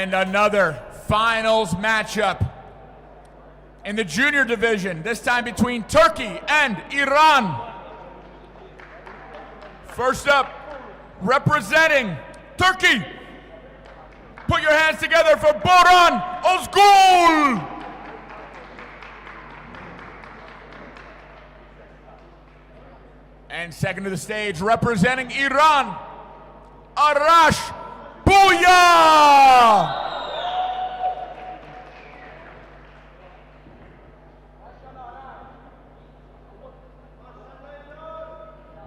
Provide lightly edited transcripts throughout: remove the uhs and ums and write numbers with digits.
And another finals matchup in the junior division, this time between Turkey and Iran. First up, representing Turkey, put your hands together for Boran Ozgul. And second to the stage, representing Iran, Arash Pooya.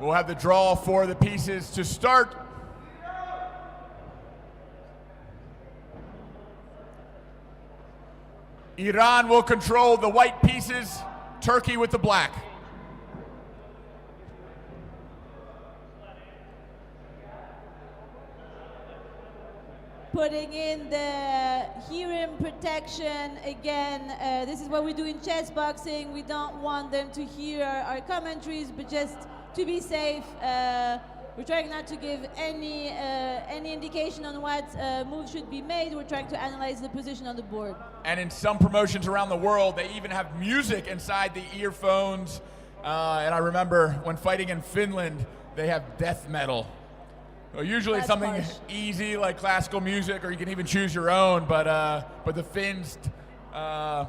We'll have the draw for the pieces to start. Iran will control the white pieces, Turkey with the black. Putting in the hearing protection again. This is what we do in chess boxing. We don't want them to hear our commentaries, but just to be safe, we're trying not to give any indication on what moves should be made. We're trying to analyze the position on the board. And in some promotions around the world, they even have music inside the earphones. And I remember when fighting in Finland, they have death metal. Well, usually it's something harsh, easy like classical music, or you can even choose your own. But the Finns, a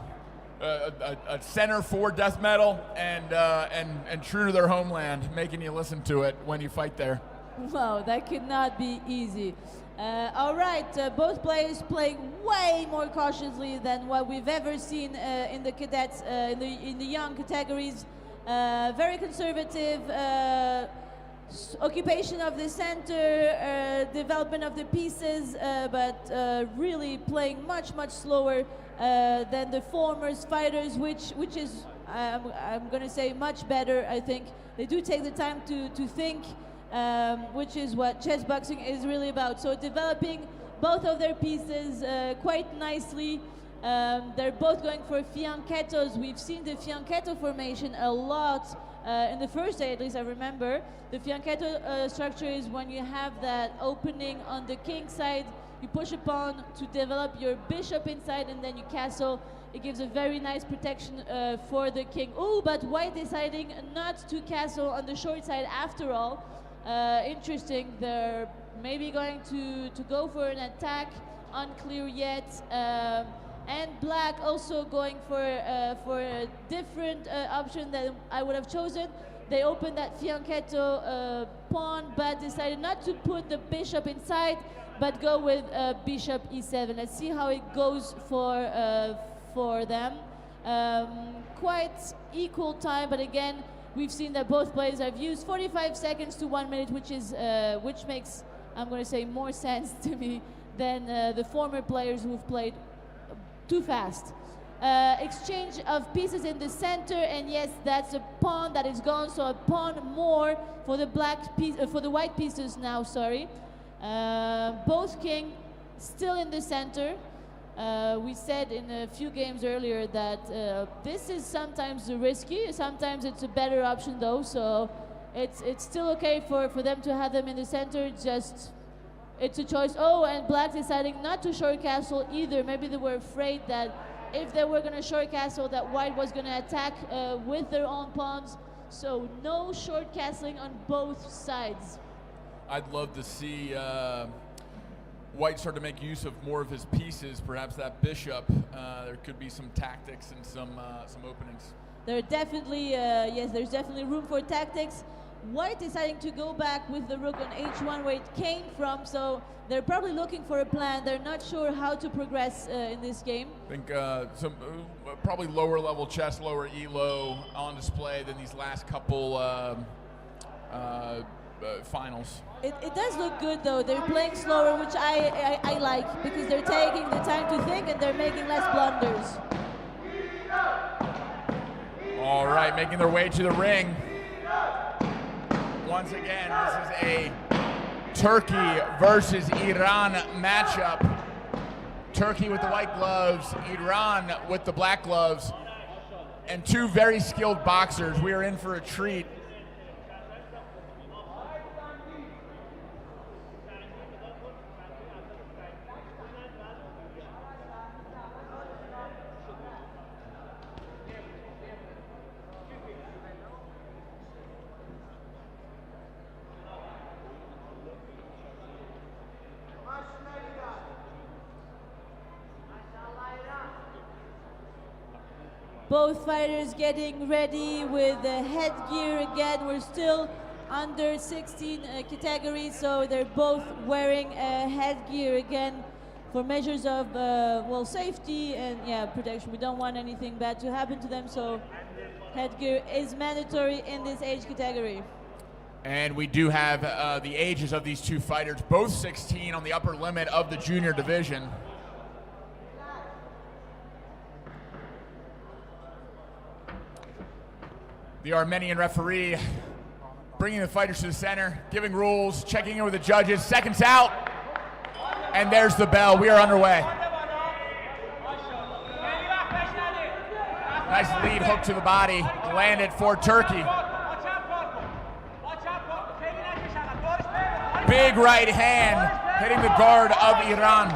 center for death metal, and true to their homeland, making you listen to it when you fight there. Wow, that could not be easy. All right, both players playing way more cautiously than what we've ever seen in the cadets, in the young categories. Very conservative. Occupation of the center, development of the pieces, but really playing much slower than the former fighters, which is I'm going to say much better. I think they do take the time to think, which is what chess boxing is really about. So developing both of their pieces quite nicely. They're both going for fianchettos. We've seen the fianchetto formation a lot. In the first day, at least I remember, the fianchetto structure is when you have that opening on the king side, you push a pawn to develop your bishop inside, and then you castle. It gives a very nice protection for the king. Oh, but white deciding not to castle on the short side after all. Interesting. They're maybe going to go for an attack, unclear yet. And black also going for a different option that I would have chosen. They opened that fianchetto pawn, but decided not to put the bishop inside, but go with bishop e7. Let's see how it goes for them. Quite equal time, but again, we've seen that both players have used 45 seconds to 1 minute, which makes, I'm going to say, more sense to me than the former players who've played too fast. Exchange of pieces in the center, and yes, that's a pawn that is gone, so a pawn more for the black piece, for the white pieces now. Sorry, both king still in the center. We said in a few games earlier that this is sometimes risky, sometimes it's a better option though. So it's still okay for them to have them in the center. Just it's a choice. Oh, and black deciding not to short castle either. Maybe they were afraid that if they were going to short castle, that white was going to attack with their own pawns. So no short castling on both sides. I'd love to see white start to make use of more of his pieces, perhaps that bishop. There could be some tactics and some openings. There are definitely, yes, there's definitely room for tactics. White deciding to go back with the rook on h1 where it came from, so they're probably looking for a plan. They're not sure how to progress in this game. I think some probably lower level chess, lower elo on display than these last couple finals. It does look good though. They're playing slower, which I like, because they're taking the time to think and they're making less blunders. All right, making their way to the ring. Once again, this is a Turkey versus Iran matchup. Turkey with the white gloves, Iran with the black gloves, and two very skilled boxers. We are in for a treat. Both fighters getting ready with the headgear again. We're still under 16 categories, so they're both wearing headgear again for measures of well, safety and protection. We don't want anything bad to happen to them, so headgear is mandatory in this age category. And we do have the ages of these two fighters, both 16 on the upper limit of the junior division. The Armenian referee bringing the fighters to the center, giving rules, checking in with the judges, seconds out, and there's the bell. We are underway. Nice lead hook to the body, landed for Turkey. Big right hand hitting the guard of Iran.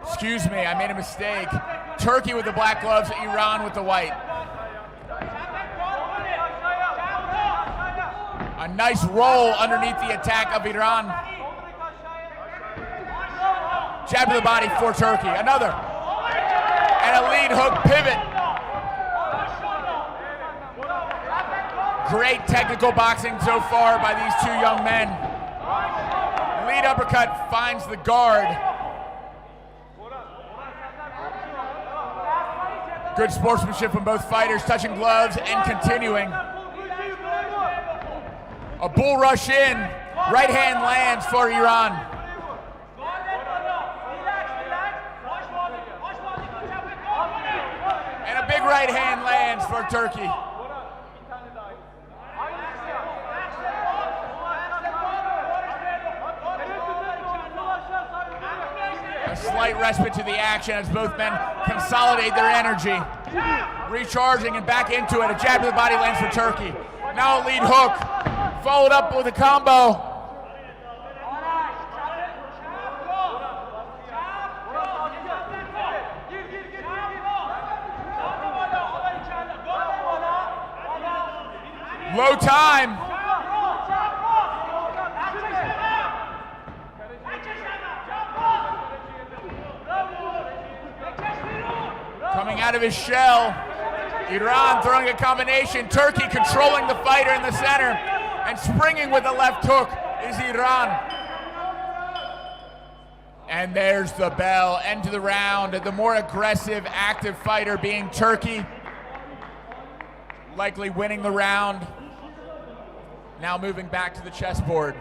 Excuse me, I made a mistake. Turkey with the black gloves, Iran with the white. A nice roll underneath the attack of Iran. Jab to the body for Turkey. Another. And a lead hook pivot. Great technical boxing so far by these two young men. Lead uppercut finds the guard. Good sportsmanship from both fighters, touching gloves and continuing. A bull rush in, right hand lands for Iran. And a big right hand lands for Turkey. A slight respite to the action as both men consolidate their energy. Recharging and back into it. A jab to the body lands for Turkey. Now a lead hook, followed up with a combo. Low time. Coming out of his shell, Iran throwing a combination. Turkey controlling the fighter in the center, and springing with the left hook is Iran. And there's the bell, end to the round. The more aggressive, active fighter being Turkey, likely winning the round. Now moving back to the chessboard.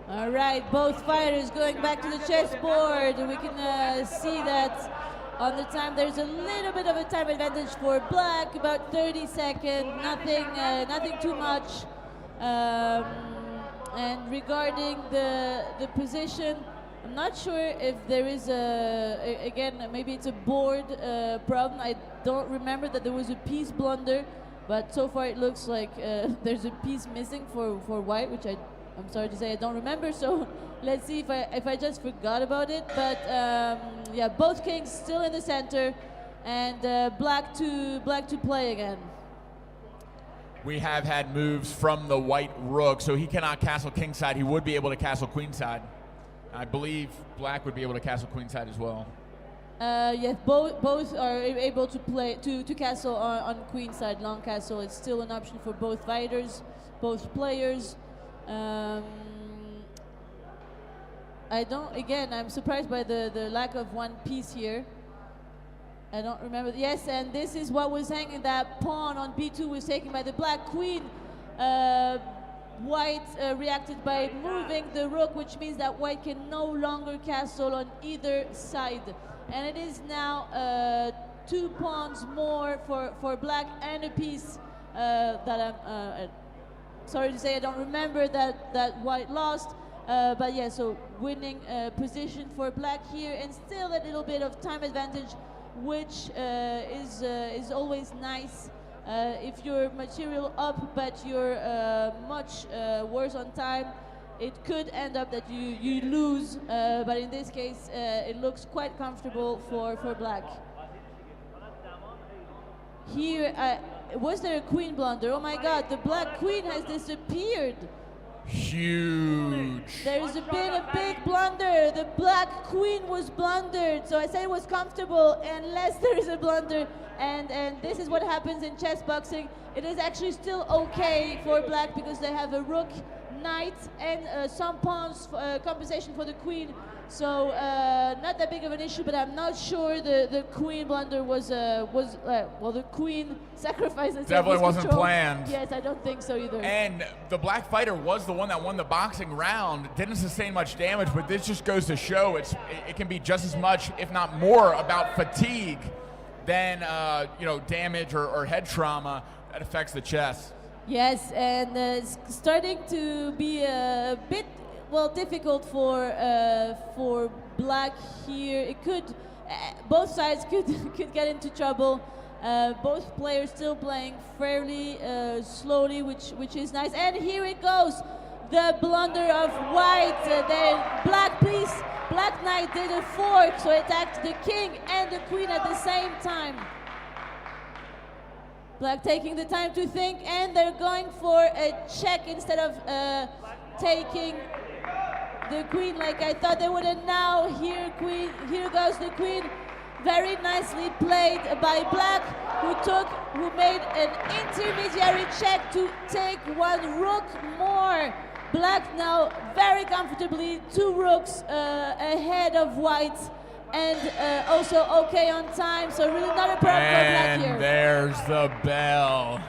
All right, both fighters going back to the chessboard. We can see that on the time there's a little bit of a time advantage for black, about 30 seconds, nothing too much. And regarding the position, I'm not sure if there is again, maybe it's a board problem. I don't remember that there was a piece blunder, but so far it looks like there's a piece missing for white, which I'm sorry to say I don't remember, so let's see if I just forgot about it. But yeah, both kings still in the center, and black to play again. We have had moves from the white rook, so he cannot castle kingside. He would be able to castle queenside. I believe black would be able to castle queenside as well. Yes, both are able to play to castle on queenside, long castle. It's still an option for both fighters, both players. I'm surprised by the lack of one piece here. I don't remember. Yes, and this is what was hanging. That pawn on b2 was taken by the black queen. White reacted by moving the rook, which means that white can no longer castle on either side. And it is now 2 pawns more for black, and a piece that I'm sorry to say I don't remember that white lost. But yeah, so winning position for black here, and still a little bit of time advantage, which is always nice If you're material up but you're much worse on time, it could end up that you lose, but in this case it looks quite comfortable for black. Here, was there a queen blunder? Oh my god, the black queen has disappeared. Huge. There's been a big blunder. The black queen was blundered. So I said it was comfortable unless there is a blunder. And this is what happens in chess boxing. It is actually still okay for black because they have a rook, knight, and some pawns compensation for the queen. So not that big of an issue, but I'm not sure the queen blunder was well, the queen sacrifice. Definitely wasn't planned. Yes, I don't think so either. And the black fighter was the one that won the boxing round. Didn't sustain much damage, but this just goes to show it can be just as much, if not more, about fatigue than damage or head trauma that affects the chess. Yes, and it's starting to be a bit difficult for black here. It could both sides could get into trouble. Both players still playing fairly slowly, which is nice. And here it goes, the blunder of white. Black knight did a fork, so attacked the king and the queen at the same time. Black taking the time to think, and they're going for a check instead of taking the queen like I thought they would. And now here goes the queen. Very nicely played by black, who made an intermediary check to take one rook more. Black now very comfortably 2 rooks ahead of white, and also okay on time, so really not a problem for black here. And there's the bell.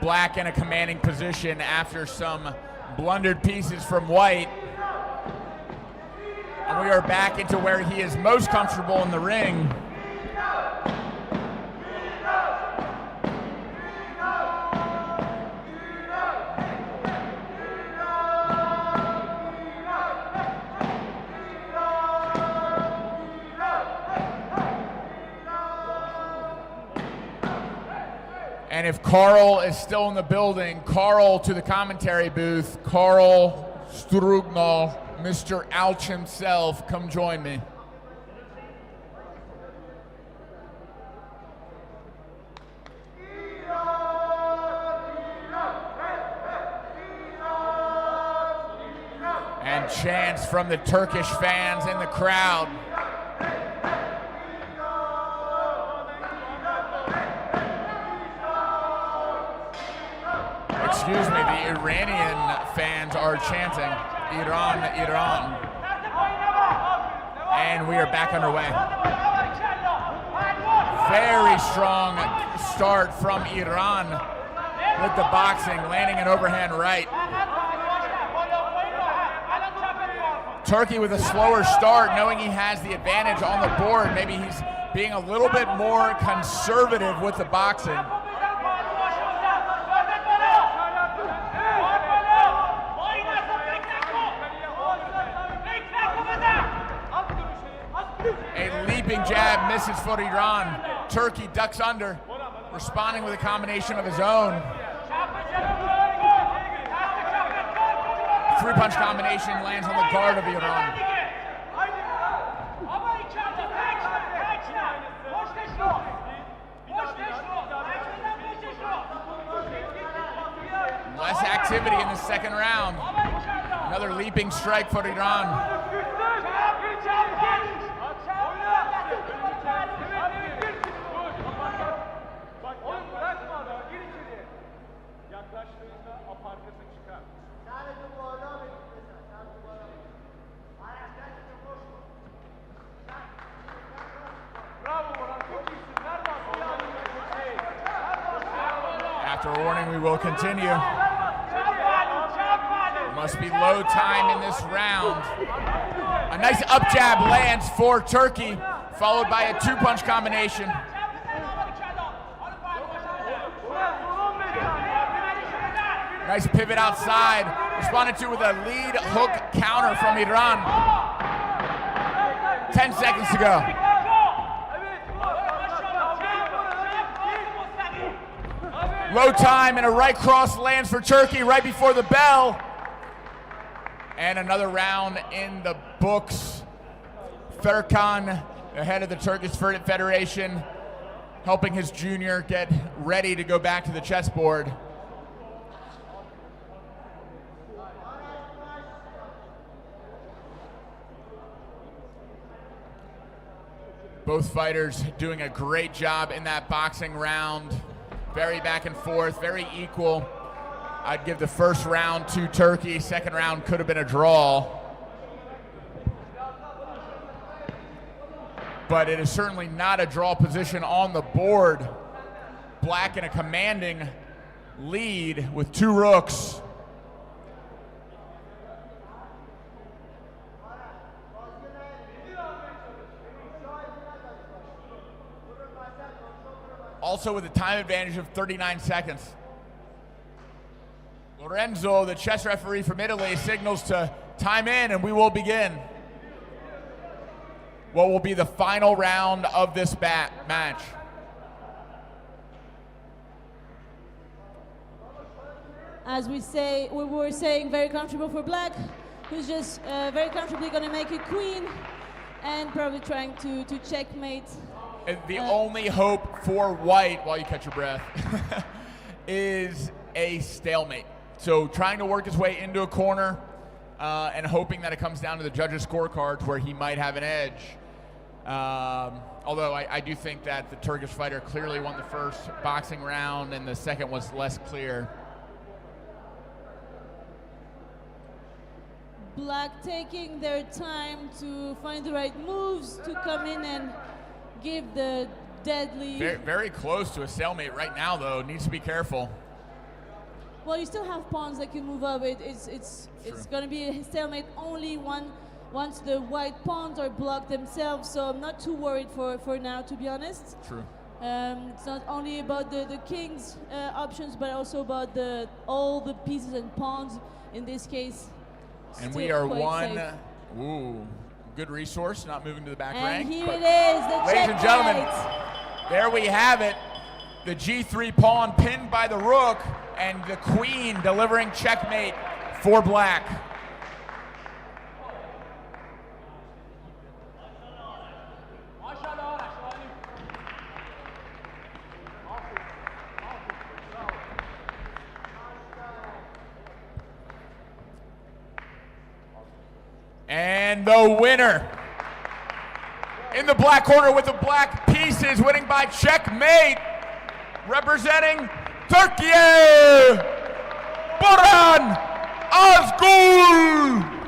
Black in a commanding position after some blundered pieces from white. And we are back into where he is most comfortable in the ring. And if Carl is still in the building, Carl to the commentary booth. Carl Strugnall, Mr. Ouch himself, come join me. And chants from the Turkish fans in the crowd. Excuse me, the Iranian fans are chanting, Iran, Iran. And we are back underway. Very strong start from Iran with the boxing, landing an overhand right. Turkey with a slower start, knowing he has the advantage on the board. Maybe he's being a little bit more conservative with the boxing. A leaping jab misses for Iran. Turkey ducks under, responding with a combination of his own. 3-punch combination lands on the guard of Iran. Less activity in the second round. Another leaping strike for Iran. After a warning, we will continue. Must be low time in this round. A nice up jab lands for Turkey, followed by a 2-punch combination. Nice pivot outside, responded to with a lead hook counter from Iran. 10 seconds to go. Low time and a right cross lands for Turkey right before the bell. And another round in the books. Furkan, the head of the Turkish Federation, helping his junior get ready to go back to the chessboard. Both fighters doing a great job in that boxing round. Very back and forth, very equal. I'd give the first round to Turkey. Second round could have been a draw. But it is certainly not a draw position on the board. Black in a commanding lead with 2 rooks. Also with a time advantage of 39 seconds. Lorenzo, the chess referee from Italy, signals to time in, and we will begin what will be the final round of this match. As we were saying, very comfortable for Black, who's just very comfortably going to make a queen and probably trying to checkmate. And the only hope for White, while you catch your breath, is a stalemate. So trying to work his way into a corner and hoping that it comes down to the judges' scorecards where he might have an edge. Although I do think that the Turkish fighter clearly won the first boxing round and the second was less clear. Black taking their time to find the right moves to come in and give the deadly... Very, very close to a stalemate right now, though. Needs to be careful. Well, you still have pawns that can move up. It's going to be a stalemate only once the white pawns are blocked themselves, so I'm not too worried for now, to be honest. True. It's not only about the king's options, but also about all the pieces and pawns in this case. And we are ooh, good resource, not moving to the back rank. And here it is, the ladies and gentlemen, there we have it. The G3 pawn pinned by the rook, and the queen delivering checkmate for Black. And the winner in the black corner with the black pieces, winning by checkmate, representing Turkey, Boran Ozgul.